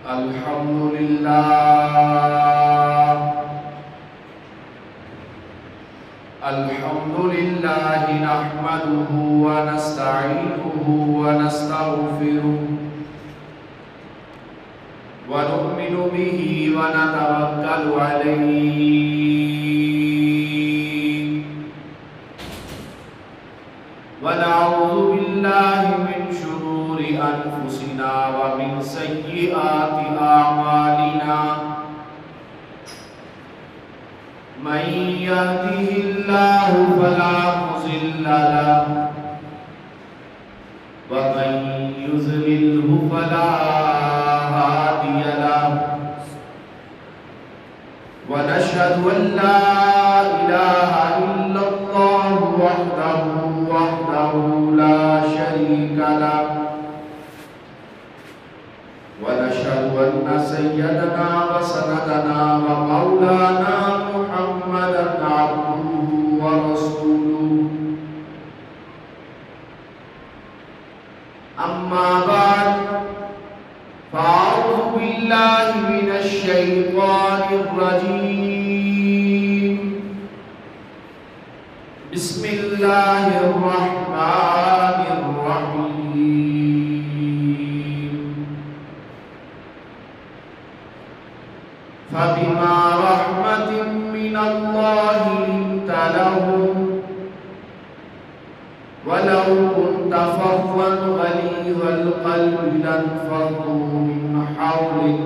الحمد لله نحمده ونستعينه ونستغفره ونؤمن به ونتوكل عليه ونعوذ بالله من شرور أنفسنا ومن سيئات أعمالنا من يهده الله فلا مضل له ومن يضلله فلا هادي له ونشهد أن لا إله إلا الله وحده لا شريك له ونشهد أن سيدنا وسندنا ومولانا محمدا عبده ورسوله أما بعد فأعوذ بالله من الشيطان الرجيم بسم الله الرحمن الرحيم فبما رحمة من الله لنت لهم ولو كنت فظا غليظ القلب لانفضوا من حولك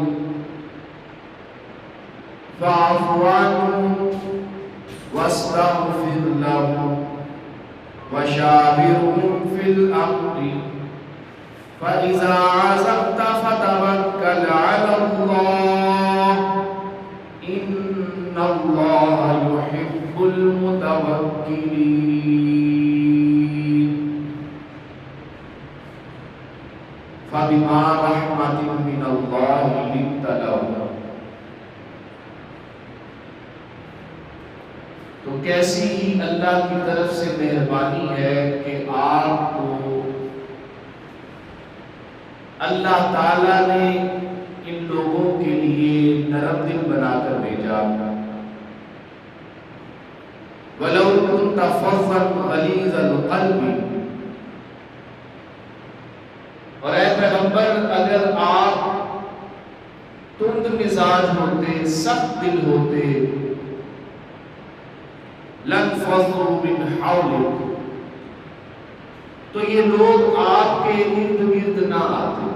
فاعف عنهم واستغفر لهم وشاورهم في الأمر فإذا عزمت فتوكل على الله إن الله يحب المتوكلين فبما رحمة من الله لنت لهم. تو کیسی ہی اللہ کی طرف سے مہربانی ہے کہ آپ کو اللہ تعالیٰ نے ان لوگوں کے لیے نرم دل بنا کر بھیجا. وَلَوْ كُنْتَ فَظًّا غَلِيظَ الْقَلْبِ، اور اے پیغمبر اگر آپ تند مزاج ہوتے، سخت دل ہوتے، لَانْفَضُّوا مِنْ حَوْلِكَ، تو یہ لوگ آپ کے ارد گرد نہ آتے،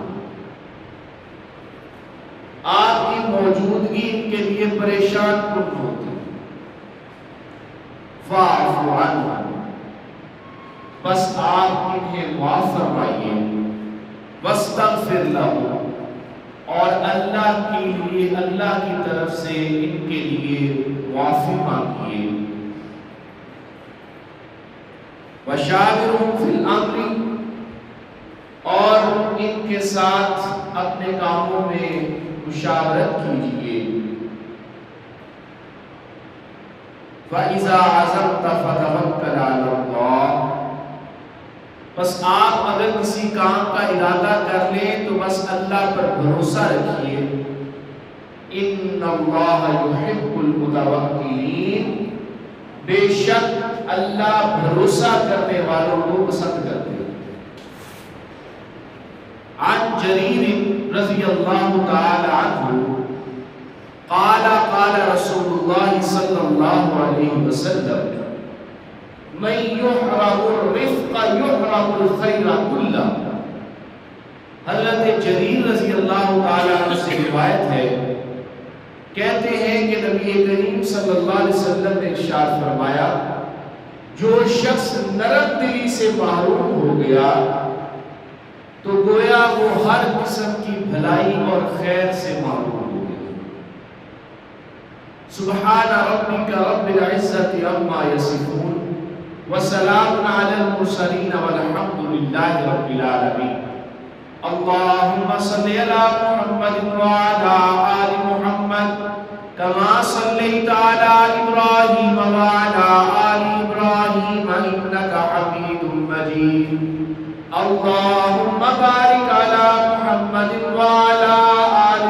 آپ کی موجودگی ان کے لیے پریشان کن ہوتی. فَاعْفُ عَنْهُمْ، بس آپ انہیں معاف فرمائیے. وَاسْتَغْفِرْ لَهُمْ، اور اللہ کے لیے اللہ کی طرف سے ان کے لیے معافی مانگیے. وَشَاوِرْهُمْ فِي الْأَمْرِ، اور ان کے ساتھ اپنے کاموں میں مشاورت کیجیے. فَإِذَا عَزَمْتَ فَتَوَكَّلْ عَلَى اللَّهِ، بس آپ اگر کسی کام کا ارادہ کر لیں تو بس اللہ پر بھروسہ رکھیے. إِنَّ اللَّهَ يُحِبُّ الْمُتَوَكِّلِينَ، بے شک اللہ بھروسہ کرنے والوں کو پسند کرتے ہیں. عن جریر رضی اللہ تعالی عنہ قال قال رسول اللہ صلی اللہ علیہ وسلم من يحرم الرفق يحرم الخیر کلہ. حضرت جریر رضی اللہ تعالی عنہ سے روایت ہے، کہتے ہیں کہ نبی کریم صلی اللہ علیہ وسلم نے ارشاد فرمایا، جو شخص نرم دلی سے محروم ہو گیا تو گویا وہ ہر قسم کی بھلائی اور خیر سے محروم ہو گیا. سبحان ربک رب العزت عما یصفون وسلام علی المرسلین والحمد للہ رب العالمین. اللہم صلی علی محمد وعلی آل محمد كما صليت على إبراهيم وعلى آل إبراهيم إنك حميد مجيد. اللهم بارك على محمد وعلى آل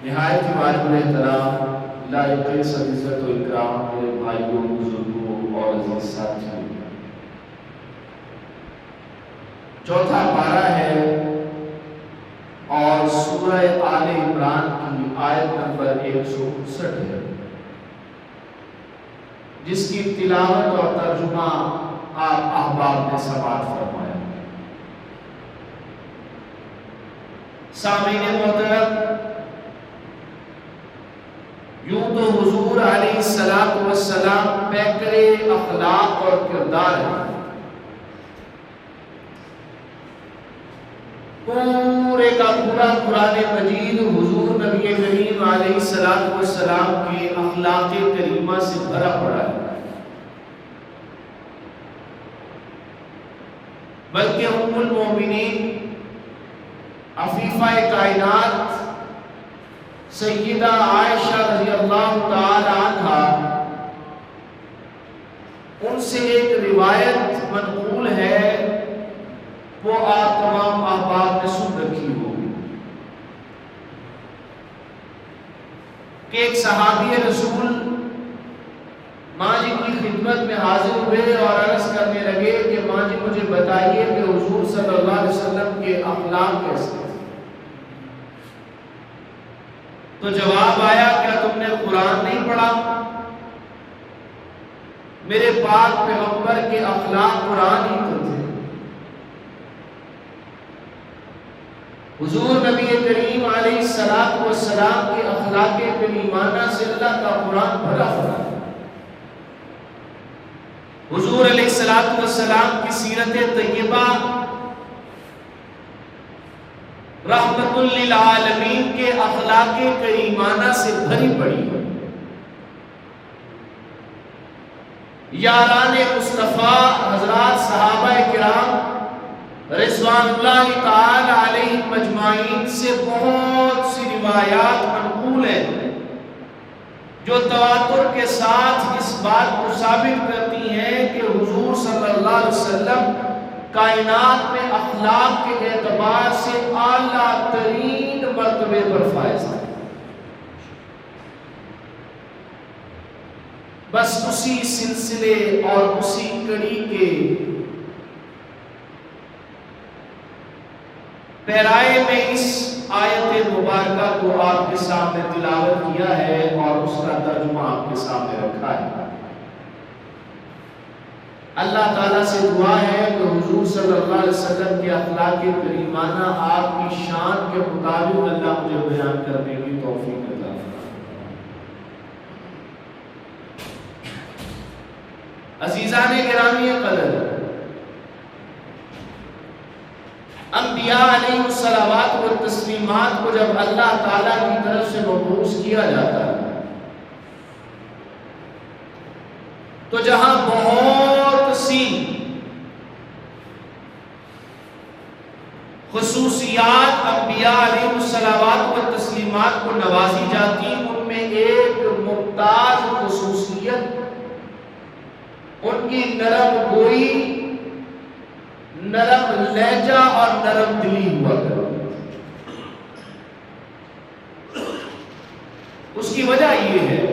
نہایت ہی واجب احترام لائق عزت و اکرام میرے بھائیوں، بزرگوں اور عزیز ساتھیوں، چوتھا پارہ ہے اور سورہ آل عمران کی آیت نمبر 159 ہے، جس کی تلاوت اور ترجمہ آپ احباب نے سماعت فرمایا۔ سامعین محترم، یوں تو حضور علیہ السلام پیکر اخلاق اور کردار ہیں، پورے کا پورا قرآن مجید حضور نبی کریم علیہ السلام کے اخلاق کریمہ سے بھرا پڑا ہے، بلکہ ام المومنین عفیفہ کائنات سیدہ عائشہ رضی اللہ تعالی عنہا، ان سے ایک روایت منقول ہے، وہ آپ تمام احباب نے سن رکھی ہوگی، کہ ایک صحابی رسول ماں جی کی خدمت میں حاضر ہوئے اور عرض کرنے لگے کہ ماں جی مجھے بتائیے کہ حضور صلی اللہ علیہ وسلم کے اخلاق کیسے ہیں؟ تو جواب آیا، کیا تم نے قرآن نہیں پڑھا؟ میرے پاک پیغمبر کے اخلاق قرآن ہی تو تھے۔ حضور نبی کریم علیہ السلام کے اخلاق کریمانہ سے اللہ کا قرآن بھرا ہوا ہے۔ حضور علیہ السلام کی سیرت طیبہ رحمت للعالمین کے اخلاق کریمانہ سے بھری پڑی ہے۔ یاران مصطفیٰ حضرات صحابہ کرام رضوان اللہ تعالی علیہ مجمعین سے بہت سی روایات منقول ہیں جو تواتر کے ساتھ اس بات کو ثابت کرتی ہیں کہ حضور صلی اللہ علیہ وسلم کائنات میں اخلاق کے اعتبار سے اعلیٰ ترین مرتبے پر فائز ہیں۔ بس اسی سلسلے اور اسی کڑی کے پیرائے میں اس آیت مبارکہ کو آپ کے سامنے تلاوت کیا ہے اور اس کا ترجمہ آپ کے سامنے رکھا ہے۔ اللہ تعالیٰ سے دعا ہے کہ حضور صلی اللہ علیہ وسلم کے اخلاق کریمانہ آپ کی شان کے مطابق اللہ مجھے بیان کرنے کی توفیق عطا فرمائے۔ عزیزان گرامی قدر، انبیاء علیہ الصلوات و تسلیمات کو جب اللہ تعالیٰ کی طرف سے مبعوث کیا جاتا ہے تو جہاں بہت سی خصوصیات انبیاء علیہ الصلوات و تسلیمات کو نوازی جاتی، ان میں ایک ممتاز خصوصیت ان کی نرم گوئی، نرم لہجہ اور نرم دلی ہوا کرتی۔ اس کی وجہ یہ ہے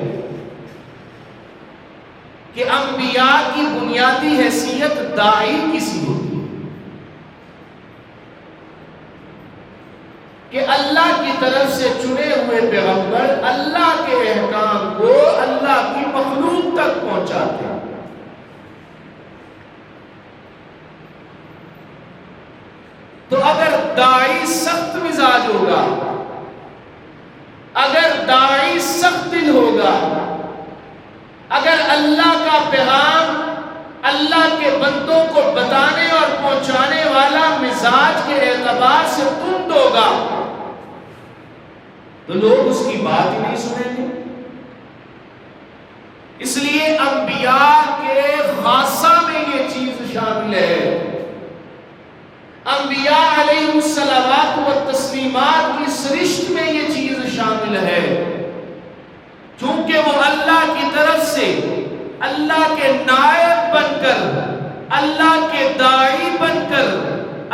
کہ انبیاء کی بنیادی حیثیت داعی کسی ہوتی ہے کہ اللہ کی طرف سے چنے ہوئے پیغمبر اللہ کے احکام کو اللہ کی مخلوق تک پہنچاتے ہیں۔ تو اگر داعی سخت مزاج ہوگا، اگر داعی سخت دل ہوگا، اگر اللہ کا پیغام اللہ کے بندوں کو بتانے اور پہنچانے والا مزاج کے اعتبار سے تند ہوگا تو لوگ اس کی بات ہی نہیں سنیں گے۔ اس لیے انبیاء کے خاصہ میں یہ چیز شامل ہے، انبیاء علیہ الصلوات و تسلیمات کی سرشت میں یہ چیز شامل ہے، چونکہ وہ اللہ کی طرف سے اللہ کے نائب بن کر، اللہ کے داعی بن کر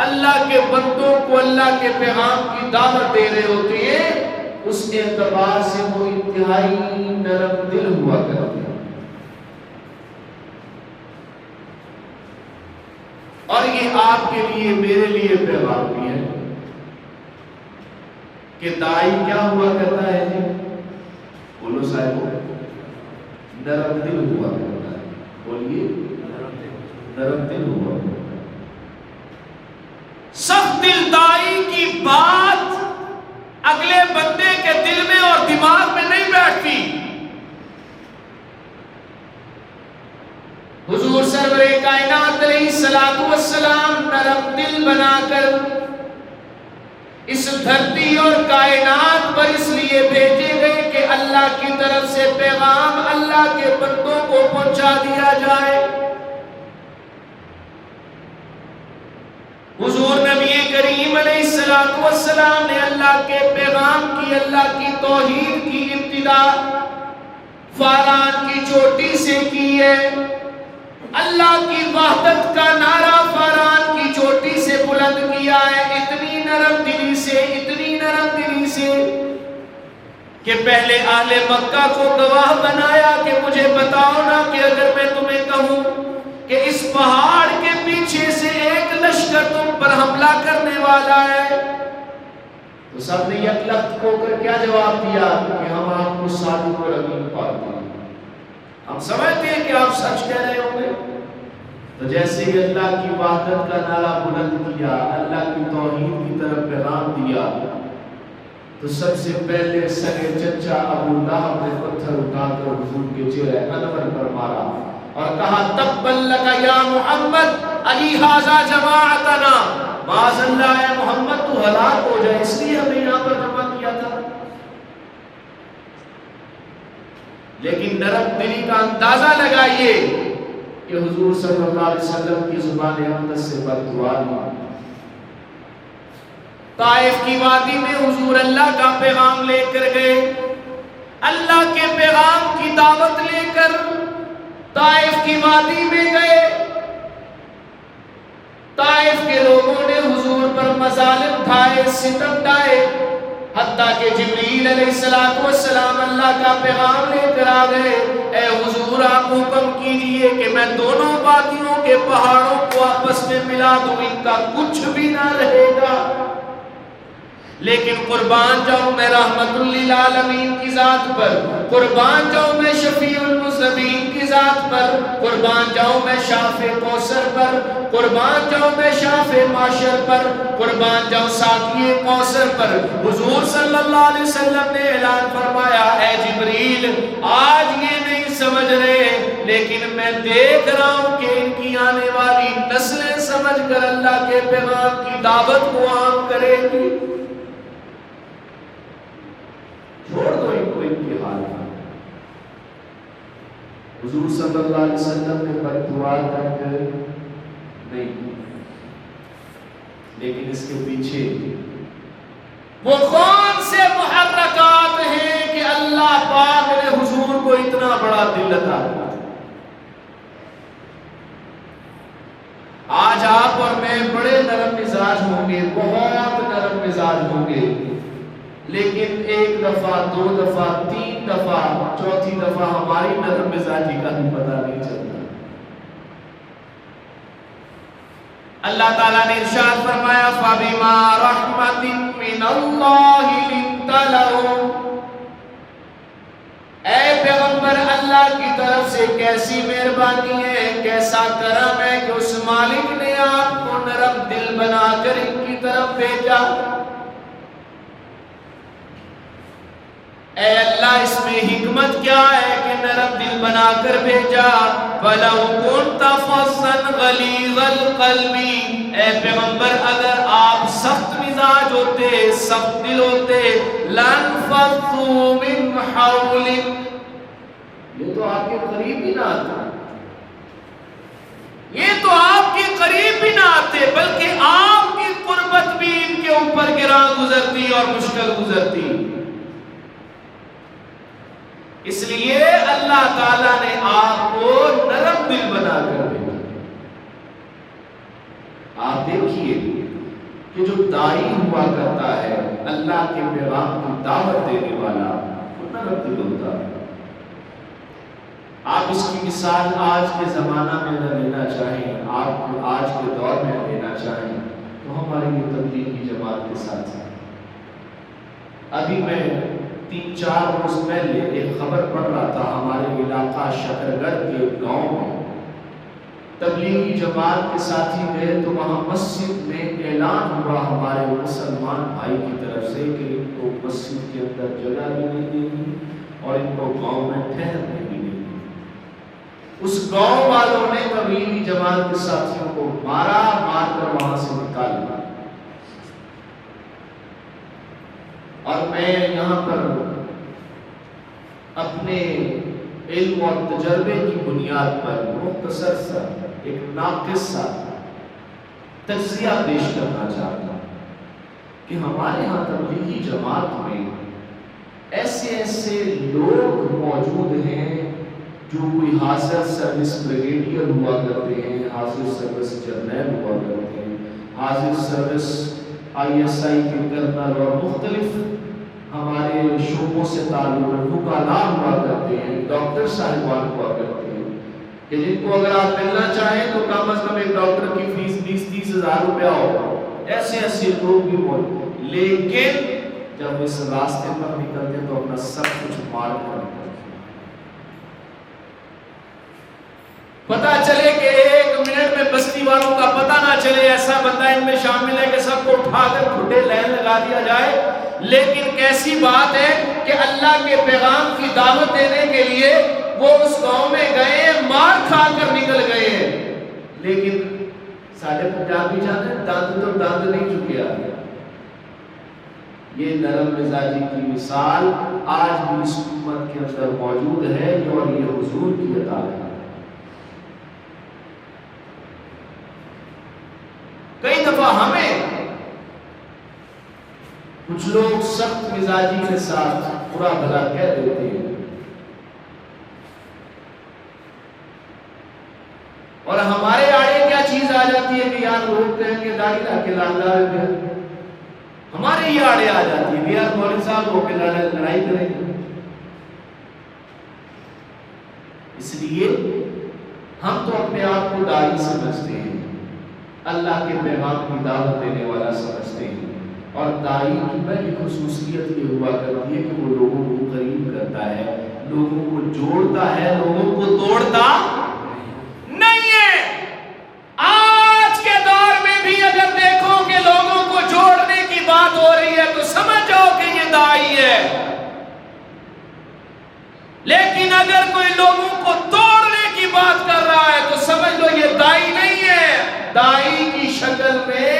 اللہ کے بندوں کو اللہ کے پیغام کی دعوت دے رہے ہوتے ہیں۔ اس اعتبار سے وہ انتہائی نرم دل ہوا کرتے ہیں. اور یہ آپ کے لیے میرے لیے پیغام بھی ہے کہ دائی کیا ہوا کرتا ہے جی؟ بولو صاحب، نرم دل ہوا کرتا ہے. بولیے، نرم دل ہوا. سخت دل دائی کی بات اگلے بندے کے دل میں اور دماغ میں نہیں بیٹھتی. حضور سرور کائنات علیہ الصلوۃ والسلام نرم دل بنا کر اس دھرتی اور کائنات پر اس لیے بھیجے گئے کہ اللہ کی طرف سے پیغام اللہ کے بندوں کو پہنچا دیا جائے. حضور نبی کریم علیہ الصلوۃ والسلام نے اللہ کے پیغام کی، اللہ کی توحید کی ابتدا فاران کی چوٹی سے کی ہے. اللہ کی وحدت کا نعرہ فاران کی چوٹی سے بلند کیا ہے، اتنی نرم دلی سے، اتنی نرم دلی سے کہ پہلے اہل مکہ کو گواہ بنایا کہ مجھے بتاؤ نا کہ اگر میں تمہیں کہوں کہ اس پہاڑ کے پیچھے سے ایک لشکر تم پر حملہ کرنے والا ہے، تو سب نے یک لخت ہو کر کیا جواب دیا کہ ہم آپ کو صادق اور امین پاتے ہیں، ہم سمجھتے ہیں کہ آپ سچ کہہ رہے ہوں گے. تو جیسے ہی اللہ کی وحدت کا نعرہ بلند کیا، اللہ کی توحید کی طرف پیغام دیا، تو سب سے پہلے سگے چچا ابو لہب نے پتھر اٹھا کر حضور کے چہرے انور پر مارا اور کہا تبا لک یا محمد علی ھذا جماعتنا، معاذ اللہ اے محمد تو ہلاک ہو جائے، اس لیے ہمیں یہاں پر جمع کیا تھا. لیکن نرم دلی کا اندازہ لگائیے کہ حضور صلی اللہ علیہ وسلم کی زبان اقدس سے بددعا نہیں. طائف کی وادی میں حضور اللہ کا پیغام لے کر گئے، اللہ کے پیغام کی دعوت لے کر طائف کی وادی میں گئے. طائف کے لوگوں نے حضور پر مظالم ڈھائے، ستم ڈھائے، حتیٰ کہ جبریل علیہ السلام اللہ کا پیغام لے کر آ گئے. اے حضور آپ حکم کیجئے کہ میں دونوں وادیوں کے پہاڑوں کو آپس میں ملا دوں، ان کا کچھ بھی نہ رہے گا، لیکن قربان جاؤں میں رحمت للعالمین کی ذات پر، قربان جاؤں میں شفیع المذنبین کی ذات پر، قربان جاؤں میں شافع کوثر پر، قربان جاؤں میں شافع معشر پر، قربان جاؤں ساقی کوثر پر. حضور صلی اللہ علیہ وسلم نے اعلان فرمایا اے جبریل آج یہ نہیں سمجھ رہے، لیکن میں دیکھ رہا ہوں کہ ان کی آنے والی نسلیں سمجھ کر اللہ کے پیغام کی دعوت کو عام کرے گی. چھوڑ دو ان کو ان کی حال میں. حضور صلی اللہ علیہ وسلم نے بددعا تک نہیں، لیکن اس کے پیچھے وہ کون سے محرکات ہیں کہ اللہ پاک نے حضور کو اتنا بڑا دل عطا کیا. آج آپ اور میں بڑے نرم مزاج ہوں گے، بہت نرم مزاج ہوں گے، لیکن ایک دفعہ، دو دفعہ، تین دفعہ، چوتھی دفعہ ہماری نرم مزاجی کا بھی پتہ نہیں چلتا. اللہ تعالیٰ نے ارشاد فرمایا فَبِمَا رَحْمَةٍ مِّنَ اللَّهِ لِنْتَ لَهُمْ، اے پیغمبر اللہ کی طرف سے کیسی مہربانی ہے، کیسا کرم ہے کہ اس مالک نے آپ کو نرم دل بنا کر ان کی طرف بھیجا. اے اللہ اس میں حکمت کیا ہے کہ نرم دل بنا کر بھیجا. وَلَوْ كُنْتَ فَظًّا غَلِيظَ الْقَلْبِ، اے پیغمبر اگر آپ سخت مزاج ہوتے، سخت دل ہوتے، لَانْفَضُّوا مِنْ حَوْلِكَ، یہ تو آپ کے قریب بھی نہ آتا، یہ تو آپ کے قریب بھی نہ آتے، بلکہ آپ کی قربت بھی ان کے اوپر گراں گزرتی اور مشکل گزرتی. اس لیے اللہ تعالیٰ نے آپ کو نرم دل بنا کر دیا. آپ دیکھیے کہ جو دائی ہوا کرتا ہے اللہ کے پیغام کی دعوت دینے والا وہ نرم دل ہوتا ہے۔ آپ اس کی مثال آج کے زمانہ میں نہ لینا چاہیں، آپ آج کے دور میں لینا چاہیں تو ہماری یہ تبلیغی جماعت کے ساتھ ہے۔ ابھی میں 3-4 روز پہلے ایک خبر پڑھ رہا تھا، ہمارے علاقہ شکرگڑھ کے گاؤں میں تبلیغی جماعت کے ساتھی گئے تو وہاں مسجد میں اعلان ہوا ہمارے مسلمان بھائی کی طرف سے کہ ان کو مسجد کے اندر جگہ بھی نہیں دینی اور ان کو گاؤں میں ٹھہرنے بھی نہیں دینی۔ اس گاؤں والوں نے تبلیغی جماعت کے ساتھیوں کو مار کر وہاں سے نکالا۔ اور میں یہاں پر اپنے علم اور تجربے کی بنیاد پر مختصر سا ایک ناقص سا تجزیہ پیش کرنا چاہتا ہوں کہ ہمارے ہاں تبلیغی جماعت میں ایسے لوگ موجود ہیں جو کوئی حاضر سروس بریگیڈیئر ہوا کرتے ہیں، حاضر سروس جرنیل ہوا کرتے ہیں، حاضر سروس ISI کے کرنل اور مختلف ہمارے شعبوں سے تعلق وکلاء ہوا کرتے ہیں، ڈاکٹر صاحبان ہوا کرتے ہیں کہ جن کو اگر آپ ملنا چاہیں تو کم از کم ایک ڈاکٹر کی فیس 20-30 ہزار روپیہ ہو، ایسے لوگ بھی موجود۔ لیکن جب اس راستے پر نکلتے ہیں تو اپنا سب کچھ مار کر نکلتے ہیں۔ پتا چلے کہ 1 منٹ میں بستی والوں کا پتہ نہ چلے، ایسا بندہ ان میں شامل ہے کہ سب کو اٹھا کر کھٹے لائن لگا دیا جائے۔ لیکن کیسی بات ہے کہ اللہ کے پیغام کی دعوت دینے کے لیے وہ اس گاؤں میں گئے، مار کھا کر نکل گئے، لیکن سارے پنجابی جانے دند تو دند نہیں چکے آگے۔ یہ نرم مزاجی کی مثال آج بھی اس امت کے اندر موجود ہے اور یہ حضور کی عطا ہے۔ کئی دفعہ ہمیں کچھ لوگ سخت مزاجی کے ساتھ برا بھلا کہہ دیتے ہیں اور ہمارے آڑے کیا چیز آ جاتی ہے کہ یار لوگ کہیں گے داڑھی رکھ کے لالدار ہے، ہمارے یہ آڑے آ جاتی ہے کہ یار مولوی صاحب ہو کے لڑائی کریں گے۔ اس لیے ہم تو اپنے آپ کو داعی سمجھتے ہیں، اللہ کے پیغام کی دعوت دینے والا سمجھتے ہیں، اور داعی کی پہلی خصوصیت یہ ہوا کرتی ہے کہ وہ لوگوں کو قریب کرتا ہے، لوگوں کو جوڑتا ہے، لوگوں کو توڑتا نہیں ہے۔ آج کے دور میں بھی اگر دیکھو کہ لوگوں کو جوڑنے کی بات ہو رہی ہے تو سمجھ جاؤ کہ یہ داعی ہے، لیکن اگر کوئی لوگوں کو توڑنے کی بات کر رہا ہے تو سمجھ لو یہ داعی نہیں ہے، داعی کی شکل میں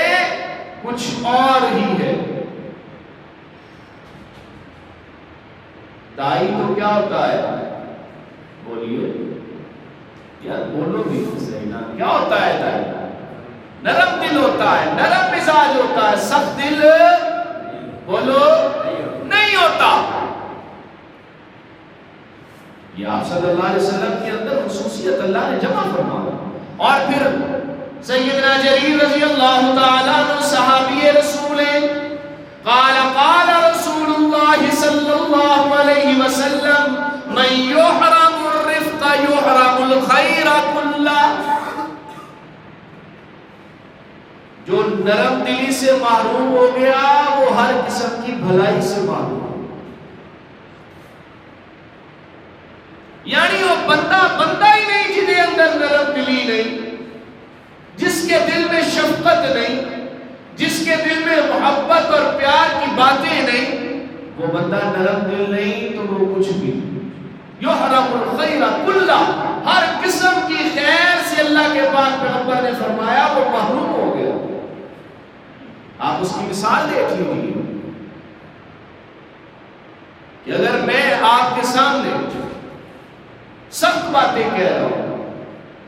کچھ اور ہی ہے۔ داعی تو کیا ہوتا ہے؟ بولیے یار، بولو بھی صحیح نا، کیا ہوتا ہے داعی؟ نرم دل ہوتا ہے، نرم مزاج ہوتا ہے، سخت دل بولو نہیں ہوتا۔ یہ آپ صلی اللہ علیہ وسلم کے اندر خصوصیت اللہ نے جمع فرمایا۔ اور پھر سیدنا جریر رضی اللہ تعالیٰ عنہ صحابی رسول ہیں، قال قال رسول اللہ صلی اللہ علیہ وسلم من یحرم الرفق یحرم الخیر کلہ، جو نرم دلی سے محروم ہو گیا وہ ہر قسم کی بھلائی سے محروم ہو گیا۔ یعنی وہ بندہ ہی نہیں جنہیں اندر نرم دلی نہیں، جس کے دل میں شفقت نہیں، جس کے دل میں محبت اور پیار کی باتیں نہیں، وہ بندہ نرم دل نہیں تو وہ کچھ بھی نہیں۔ یحرم الخیر کلہ، ہر قسم کی خیر سے اللہ کے پاک پیغمبر نے فرمایا وہ محروم ہو گیا۔ آپ اس کی مثال دیکھ لیجیے کہ اگر میں آپ کے سامنے سخت باتیں کہہ رہا ہوں،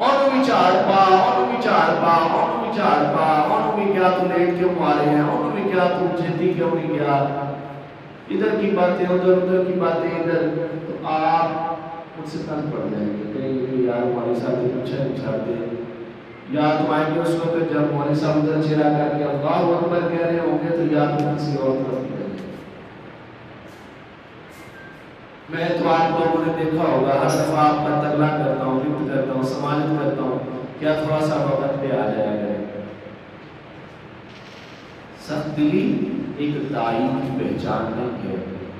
انہوں بھی چار پا، انہوں بھی چار پا، انہوں بھی چار پا، انہوں بھی کیا تو لیٹ کیوں مارے ہیں، انہوں بھی کیا تو جدی کیوں نہیں کیا، ادھر کی باتیں ادھر کی باتیں ادھر، تو آپ مجھ سے تنگ پڑ جائیں گے، کہیں یار ہمارے ساتھ اچھا نہیں چھاڑتے، یا تو آئیں گے اس وقت جب مولوی صاحب ادھر چہرہ کر کے اللہ اکبر کہہ رہے ہوں گے تو یا تو کسی اور طرف نکل جائے. میں تو آپ لوگوں نے دیکھا ہوگا ہر دفعہ آپ کا تگلا کرتا ہوں، رفت کرتا ہوں، سماجت کرتا ہوں، کیا تھوڑا سا وقت پہ آ جائے گا. سخت دلی ایک دائی کی پہچان نہیں ہے،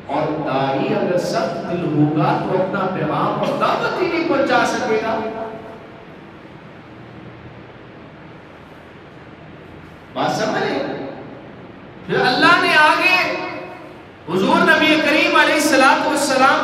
اور دائی اگر سخت دل ہوگا تو اپنا پیغام اور دعوت ہی نہیں پہنچا سکے گا. بات سمجھے؟ پھر اللہ نے آگے حضور نبی کریم علیہ السلام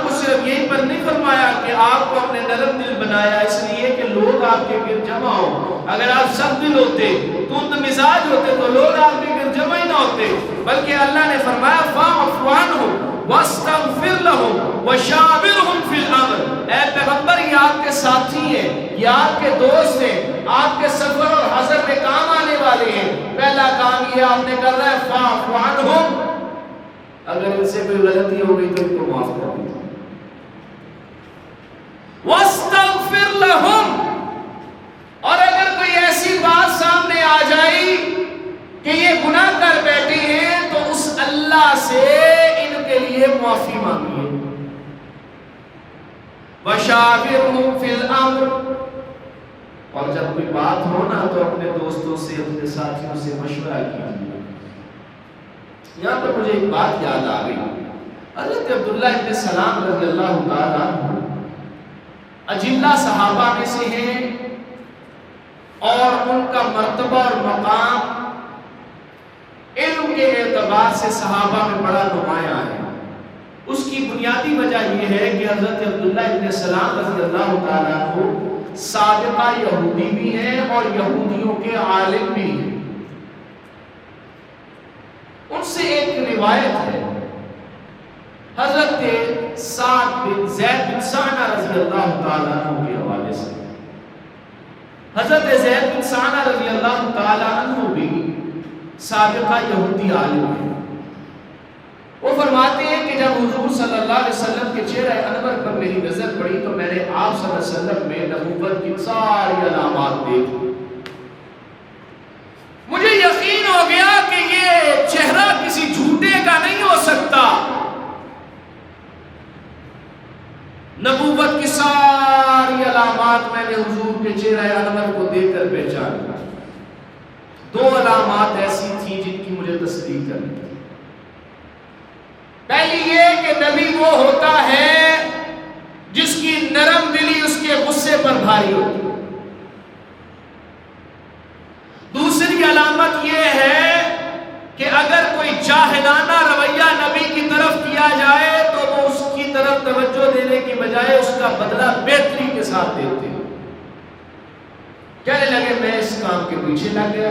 کو صرف یہی پر نہیں فرمایا کہ آپ کو اپنے نرم دل بنایا اس لیے کہ لوگ آپ کے گرد جمع ہوں. اگر آپ سخت دل ہوتے، تند مزاج ہوتے تو لوگ آپ کے گرد جمع ہی نہ ہوتے، بلکہ اللہ نے فرمایا فاعف عنہم واستغفر لہم وشاورہم فی الامر. اے پیغمبر یہ آپ کے ساتھی ہیں، یہ آپ کے دوست ہیں، آپ کے سفر اور حضر میں کام آنے والے ہیں. پہلا کام یہ آپ نے کر رہا ہے فاعف عنہم، اگر ان سے کوئی غلطی ہو گئی تو ان کو معاف کر دیجیے. واستغفر لہم، اور اگر کوئی ایسی بات سامنے آ جائے کہ یہ گناہ کر بیٹھے ہیں تو اس اللہ سے ان کے لیے معافی مانگیے. وشاورہم فی الامر، اور جب کوئی بات ہو نا تو اپنے دوستوں سے، اپنے ساتھیوں سے مشورہ کیجیے. یہاں پر مجھے ایک بات یاد آ گئی. حضرت عبداللہ ابن سلام رضی اللہ تعالیٰ عنہ اجلہ صحابہ میں سے ہیں، اور ان کا مرتبہ اور مقام علم کے اعتبار سے صحابہ میں بڑا نمایاں ہے. اس کی بنیادی وجہ یہ ہے کہ حضرت عبداللہ ابن سلام رضی اللہ تعالیٰ عنہ سابقہ یہودی بھی ہیں اور یہودیوں کے عالم بھی ہیں. ان سے ایک روایت ہے حضرت سعد بن زید بن سعنہ رضی اللہ تعالیٰ عنہ کے حوالے سے. حضرت زید بن سعنہ رضی اللہ تعالیٰ عنہ بھی سابقہ یہودی عالم ہیں. وہ فرماتے ہیں کہ جب حضور صلی اللہ علیہ وسلم کے چہرہ انور پر میری نظر پڑی تو میں نے آپ صلی اللہ علیہ وسلم میں نبوت کی ساری علامات دیکھی. مجھے یقین ہو گیا کہ یہ چہرہ کسی جھوٹے کا نہیں ہو سکتا. نبوت کی ساری علامات میں نے حضور کے چہرہ انور کو دیکھ کر پہچانا. دو علامات ایسی تھی جن کی مجھے تصدیق کرنی تھی. پہلی یہ کہ نبی وہ ہوتا ہے جس کی نرم دلی اس کے غصے پر بھاری ہوتی. دوسری علامت یہ ہے کہ اگر کوئی جاہلانہ رویہ نبی کی طرف کیا جائے تو وہ اس کی طرف توجہ دینے کی بجائے اس کا بدلہ بہتری کے ساتھ دیتے ہیں. کہنے لگے میں اس کام کے پیچھے لگ گیا.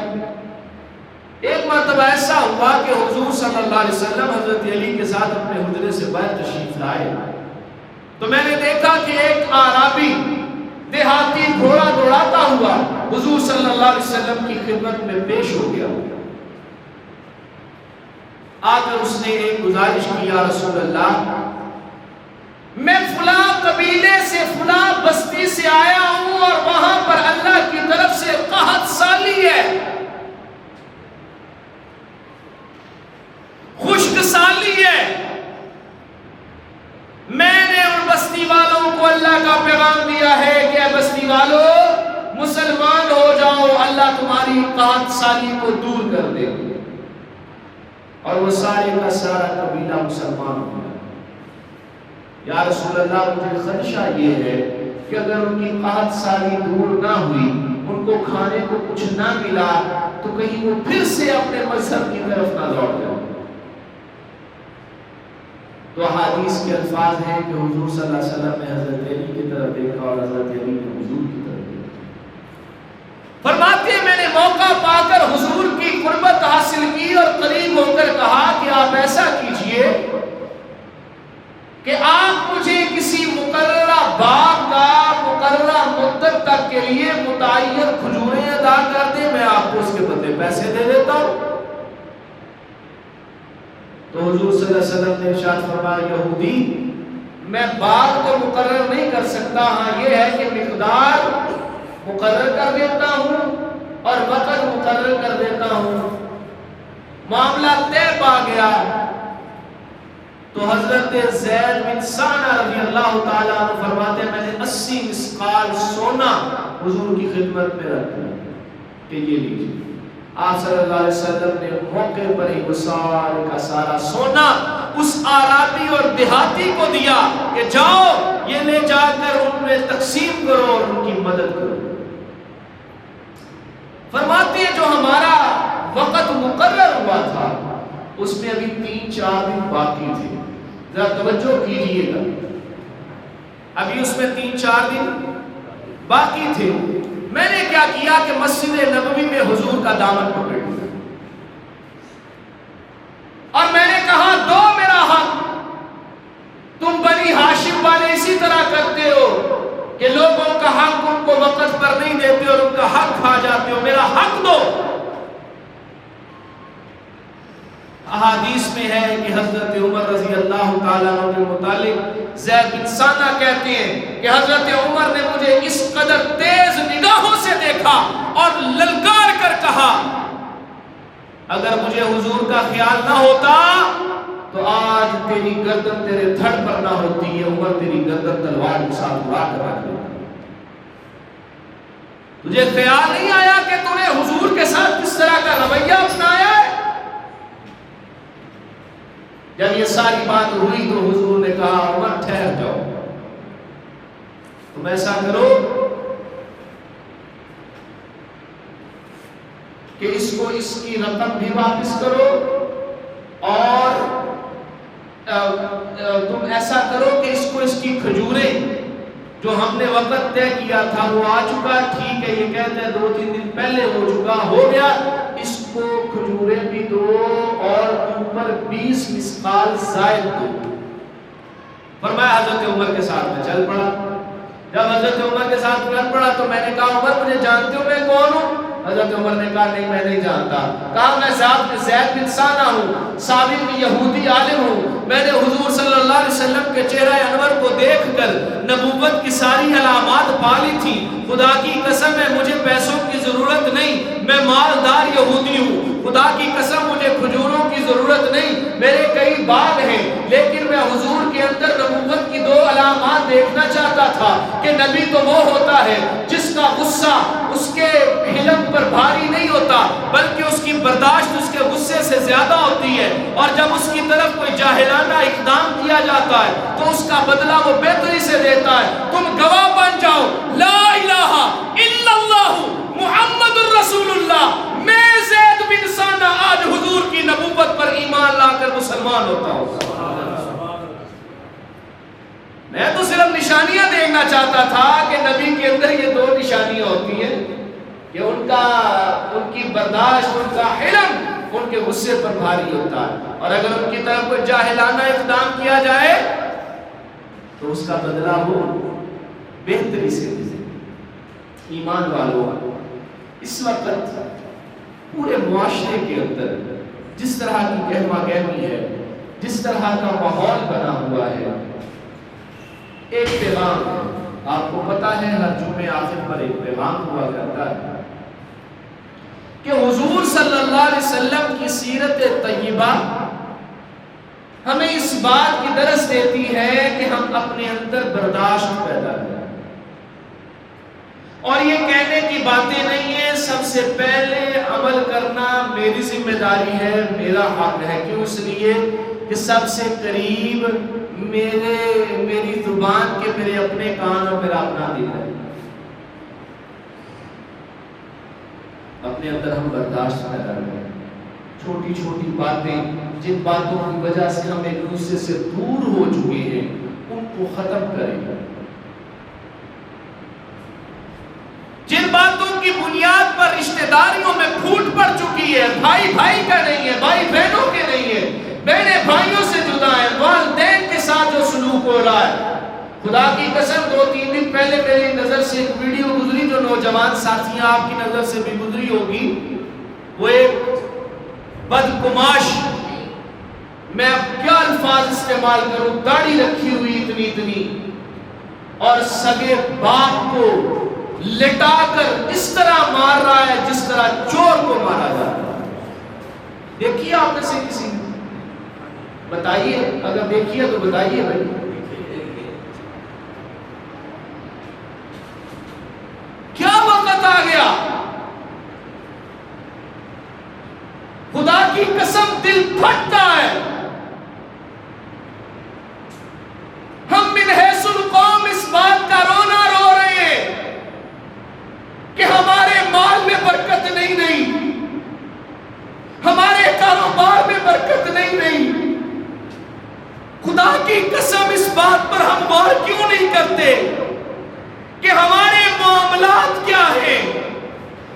ایک مرتبہ ایسا ہوا کہ حضور صلی اللہ علیہ وسلم حضرت علی کے ساتھ اپنے حجرے سے باہر تشریف لائے تو میں نے دیکھا کہ ایک اعرابی دیہاتی گھوڑا دوڑاتا ہوا حضور صلی اللہ علیہ وسلم کی خدمت میں پیش ہو گیا. آ کر اس نے ایک گزارش کی، یا رسول اللہ میں فلاں قبیلے سے فلاں بستی سے آیا ہوں اور وہاں پر اللہ کی طرف سے قحط سالی ہے، خشک سالی ہے. میں نے ان بستی والوں کو اللہ کا پیغام دیا ہے کہ اے بستی والوں مسلمان ہو جاؤ، اللہ تمہاری قحط سالی کو دور کر دے. اور وہ سارے کا سارا قبیلہ مسلمان ہو گیا. یا رسول اللہ مجھے خدشہ یہ ہے کہ اگر ان کی قحط سالی دور نہ ہوئی، ان کو کھانے کو کچھ نہ ملا تو کہیں وہ پھر سے اپنے مذہب کی طرف نہ لوٹ جائے. تو حدیث کے الفاظ ہیں کہ حضور صلی اللہ علیہ وسلم نے حضرت علی کی طرف دیکھا اور حضرت علی نے حضور کی طرف دیکھا. فرماتے ہیں میں نے موقع پا کر حضور کی قربت حاصل کی اور قریب ہو کر کہا کہ آپ ایسا کیجئے کہ آپ مجھے کسی مقررہ باغ کا مقررہ مدت تک کے لیے متعین کھجوریں ادا کر دیں، میں آپ کو اس کے بدلے پیسے دے دیتا ہوں. تو حضور صلی اللہ علیہ وسلم نے ارشاد فرمایا یہودی میں باغ تو مقرر نہیں کر سکتا، ہاں یہ ہے کہ مقدار مقرر کر دیتا ہوں اور وقت مقرر کر دیتا ہوں، معاملہ طے پا گیا، تو حضرت زید بن ثانہ رضی اللہ تعالیٰ عنہ فرماتے ہیں میں نے 80 مسقال سونا حضور کی خدمت میں رکھ دیا کہ یہ لیجیے۔ آپ صلی اللہ علیہ وسلم نے موقع پر ہی وہ سارے کا سارا سونا اس آرابی اور دیہاتی کو دیا کہ جاؤ یہ لے جا کر ان میں تقسیم کرو اور ان کی مدد کرو۔ فرماتے ہیں جو ہمارا وقت مقرر ہوا تھا اس میں ابھی 3-4 دن باقی تھے، ذرا توجہ کیجئے گا، ابھی اس میں 3-4 دن باقی تھے۔ میں نے کیا کیا کہ مسجد نبوی میں حضور کا دامن پکڑ لیا اور میں نے کہا دو میرا حق۔ تم بنی ہاشم والے اسی طرح کرتے ہو کہ لوگوں کا حق ان کو وقت پر نہیں دیتے اور ان کا حق کھا جاتے ہو، میرا حق دو۔ احادیث میں ہے کہ حضرت عمر رضی اللہ تعالیٰ عنہ کے متعلق زید بن ثانہ کہتے ہیں کہ حضرت عمر نے مجھے اس قدر تیز نگاہوں سے دیکھا اور للکار کر کہا اگر مجھے حضور کا خیال نہ ہوتا تو آج تیری گردن تیرے دھڑ پر نہ ہوتی ہے، عمر تیری گردن تلوار کے ساتھ اڑا کر رکھ دیتا۔ تجھے خیال نہیں آیا کہ تو نے حضور کے ساتھ کس طرح کا رویہ اپنایا ہے؟ جب یہ ساری بات ہوئی تو حضور نے کہا عمر ٹھہر جاؤ، تم ایسا کرو کہ اس کو اس کی رقم بھی واپس کرو اور تم ایسا کرو کہ اس کو اس کی کھجوریں جو ہم نے وقت طے کیا تھا وہ آ چکا، ٹھیک ہے، یہ کہتے ہیں 2-3 دن پہلے ہو چکا، ہو گیا، اس کو کھجوریں بھی دو اور اوپر 20 مسقال زائد دو۔ فرمایا حضرت عمر کے ساتھ میں چل پڑا۔ جب حضرت عمر کے ساتھ چل پڑا تو میں نے کہا عمر مجھے جانتے ہو میں کون ہوں؟ حضرت عمر نے کہا نہیں میں نہیں جانتا۔ کہا میں زید بن ثانہ ہوں، سابق یہودی عالم ہوں، میں نے حضور صلی اللہ علیہ وسلم کے چہرہ انور کو دیکھ کر نبوت کی ساری علامات پالی تھی، خدا کی قسم ہے مجھے پیسوں کی ضرورت نہیں، میں مالدار یہودی ہوں، خدا کی قسم مجھے کھجوروں کی ضرورت نہیں، میرے کئی باغ ہیں، لیکن میں حضور کے اندر نبوت کی 2 علامات دیکھنا چاہتا تھا کہ نبی تو وہ ہوتا ہے جس کا غصہ اس کے حلم پر بھاری نہیں ہوتا بلکہ اس کی برداشت اس کے غصے سے زیادہ ہوتی ہے، اور جب اس کی طرف کوئی جاہلانہ اقدام کیا جاتا ہے تو اس کا بدلہ وہ بہتری سے دیتا ہے۔ تم گواہ بن جاؤ لا الہ الا اللہ محمد الرسول اللہ، میں زید بن ثانہ آج حضور کی نبوت پر ایمان لا کر مسلمان ہوتا ہوں۔ میں تو صرف نشانیاں دیکھنا چاہتا تھا کہ نبی کے اندر یہ 2 نشانیاں ہوتی ہیں کہ ان کی برداشت، ان کا حلم ان کے غصے پر بھاری ہوتا ہے، اور اگر ان کی طرف کوئی جاہلانہ اقدام کیا جائے تو اس کا بدلہ وہ بہتری سے دے۔ ایمان والوں، اس وقت پورے معاشرے کے اندر جس طرح کی گہما گہمی ہے، جس طرح کا ماحول بنا ہوا ہے، ایک پیغام ہے، آپ کو پتا ہے ہر جمعے آخر پر ایک پیغام ہوا کرتا ہے کہ حضور صلی اللہ علیہ وسلم کی سیرت طیبہ ہمیں اس بات کی درس دیتی ہے کہ ہم اپنے اندر برداشت پیدا کریں، اور یہ کہنے کی باتیں نہیں ہیں سب سے پہلے عمل کرنا میری ذمہ داری ہے، میرا حق ہے، کیوں؟ اس لیے کہ سب سے قریب میری زبان کے میرے اپنے کان اور میرا اپنا دل ہے۔ اپنے اندر ہم برداشت پیدا کریں، چھوٹی چھوٹی باتیں جن باتوں کی وجہ سے ہم ایک دوسرے سے دور ہو چکے ہیں ان کو ختم کریں، جن باتوں کی بنیاد پر رشتہ داریوں میں پھوٹ پڑ چکی ہے، بھائی بھائی کا نہیں ہے، بھائی بہنوں کے نہیں ہے، بہنیں بھائیوں سے جدا ہیں، والدین کے ساتھ جو سلوک ہو رہا ہے۔ خدا کی قسم 2-3 دن پہلے میری نظر سے ایک ویڈیو گزری جو نوجوان ساتھیاں آپ کی نظر سے بھی گزری ہوگی، وہ ایک بدقماش، میں اب کیا الفاظ استعمال کروں، داڑھی رکھی ہوئی اتنی اور سگے باپ کو لٹا کر اس طرح مار رہا ہے جس طرح چور کو مارا جاتا ہے. دیکھیے آپ میں سے کسی نے؟ بتائیے، اگر دیکھیے تو بتائیے بھائی. کیا وقت آ گیا، خدا کی قسم دل پھٹتا ہے. ہم من حیث القوم اس بات کا رونا رو رہے ہیں کہ ہمارے مال میں برکت نہیں، ہمارے کاروبار میں برکت نہیں. خدا کی قسم اس بات پر ہم غور کیوں نہیں کرتے کہ ہمارے معاملات کیا ہیں،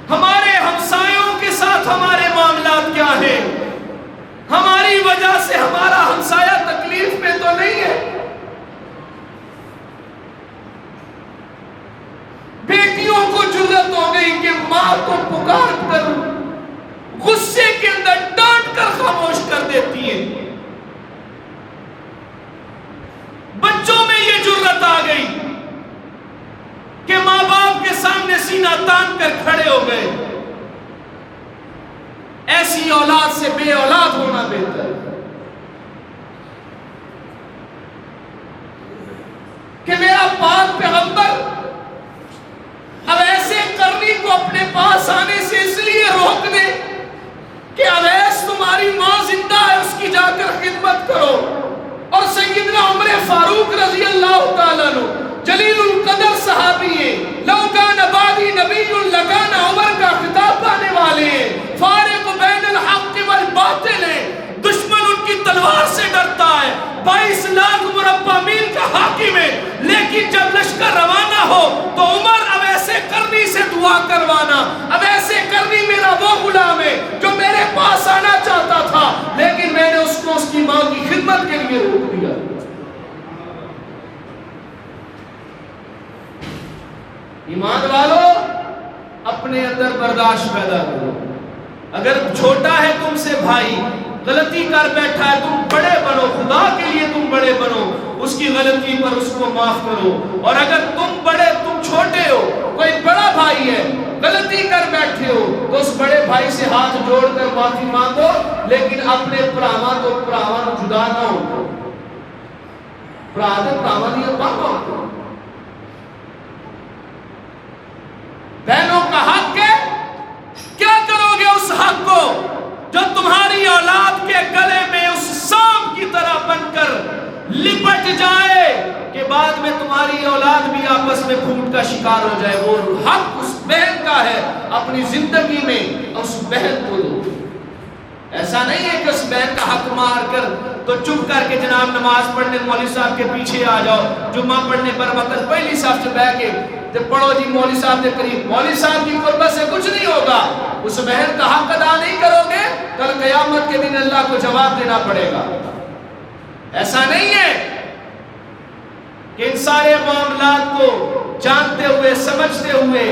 ہمارے ہمسایوں کے ساتھ ہمارے معاملات کیا ہیں. ہماری وجہ سے ہمارا ہمسایہ تکلیف میں تو نہیں ہے. بیٹیوں کو جرأت ہو گئی کہ ماں کو پکار کر غصے کے اندر ڈانٹ کر خاموش کر دیتی ہیں. بچوں میں یہ جرأت آ گئی کہ ماں باپ کے سامنے سینہ تان کر کھڑے ہو گئے. ایسی اولاد سے بے اولاد ہونا بہتر ہے کہ میرا پاک پیغمبر اویس قرنی کو اپنے پاس آنے سے اس لیے روک دے کہ اویس تمہاری ماں زندہ ہے، اس کی جا کر خدمت کرو. اور سیدنا عمر فاروق رضی اللہ تعالیٰ عنہ جلیل القدر صحابی ہیں. لو کان بعدی نبی لکان عمر کا خطاب پانے والے ہیں. فارق بین الحق والباطل ہیں. دشمن ان کی تلوار سے ڈرتا ہے. 22 لاکھ مربع میل کا حاکم ہے، لیکن جب لشکر روانہ ہو تو عمر اویس قرنی سے دعا کروانا. اویس قرنی میرا وہ غلام ہے جو میرے پاس آنا چاہتا تھا، لیکن میں نے اس کو اس کی ماں کی خدمت کے لیے روک دیا. ایمان والو، اپنے اندر برداشت پیدا کرو. اگر چھوٹا ہے تم سے بھائی، غلطی کر بیٹھا ہے، تم بڑے بنو، خدا کے لیے تم بڑے بنو، اس کی غلطی پر اس کو معاف کرو. اور اگر تم چھوٹے ہو، کوئی بڑا بھائی ہے، غلطی کر بیٹھے ہو، تو اس بڑے بھائی سے ہاتھ جوڑ کر معافی مانگو، لیکن اپنے پراواں تو پراواں جدا نہ ہو. پراواں نہیں مانگو. بہنوں کا حق ہے، کیا کرو گے اس حق کو جو تمہاری اولاد کے گلے میں اس سانپ کی طرح بن کر لپٹ جائے کہ بعد میں تمہاری اولاد بھی آپس میں پھوٹ کا شکار ہو جائے. وہ حق اس بہن کا ہے، اپنی زندگی میں اس بہن کو دو. ایسا نہیں ہے کہ اس بہن کا حق مار کر تو چپ کر کے جناب نماز پڑھنے مولوی صاحب کے پیچھے آ جاؤ، جمعہ پڑھنے پر وقت پہلی صاحب سے بیٹھ کے پڑھو جی مولوی صاحب کے قریب. مولوی صاحب کی قربت سے کچھ نہیں ہوگا. اس بہن کا حق ادا نہیں کرو گے، کل قیامت کے دن اللہ کو جواب دینا پڑے گا. ایسا نہیں ہے کہ ان سارے معاملات کو جانتے ہوئے سمجھتے ہوئے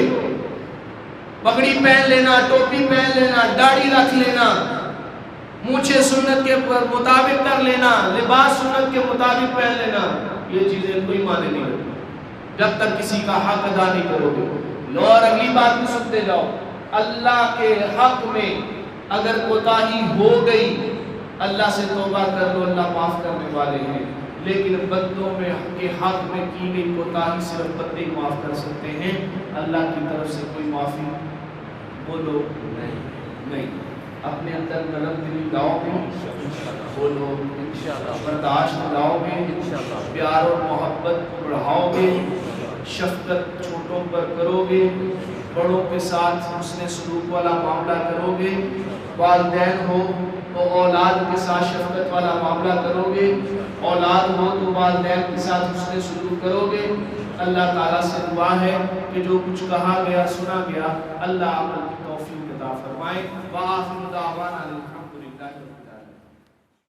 پگڑی پہن لینا، ٹوپی پہن لینا، داڑھی رکھ لینا، مونچھیں سنت کے مطابق کر لینا، لباس سنت کے مطابق پہن لینا، یہ چیزیں کوئی معنی نہیں رکھتی جب تک کسی کا حق ادا نہیں کرو گے. اور اگلی بات بھی سنتے جاؤ، اللہ کے حق میں اگر کوتاہی ہو گئی اللہ سے توبہ کر لو، اللہ معاف کرنے والے ہیں. لیکن بندوں میں کے حق میں کی گئی کوتاہی صرف بندے معاف کر سکتے ہیں، اللہ کی طرف سے کوئی معافی بولو نہیں. اپنے اندر نرم دلی لاؤ گے، بولو انشاءاللہ، برداشت لاؤ گے، پیار اور محبت کو بڑھاؤ گے، شفقت چھوٹوں پر کرو گے، بڑوں کے ساتھ حسن سلوک والا معاملہ کرو گے، والدین ہو تو اولاد کے ساتھ شفقت والا معاملہ کرو گے، اولاد ہو تو والدین کے ساتھ حسن سلوک کرو گے. اللہ تعالیٰ سے دعا ہے کہ جو کچھ کہا گیا سنا گیا اللہ عمل کی توفیق عطا فرمائے. وآخر دعوانا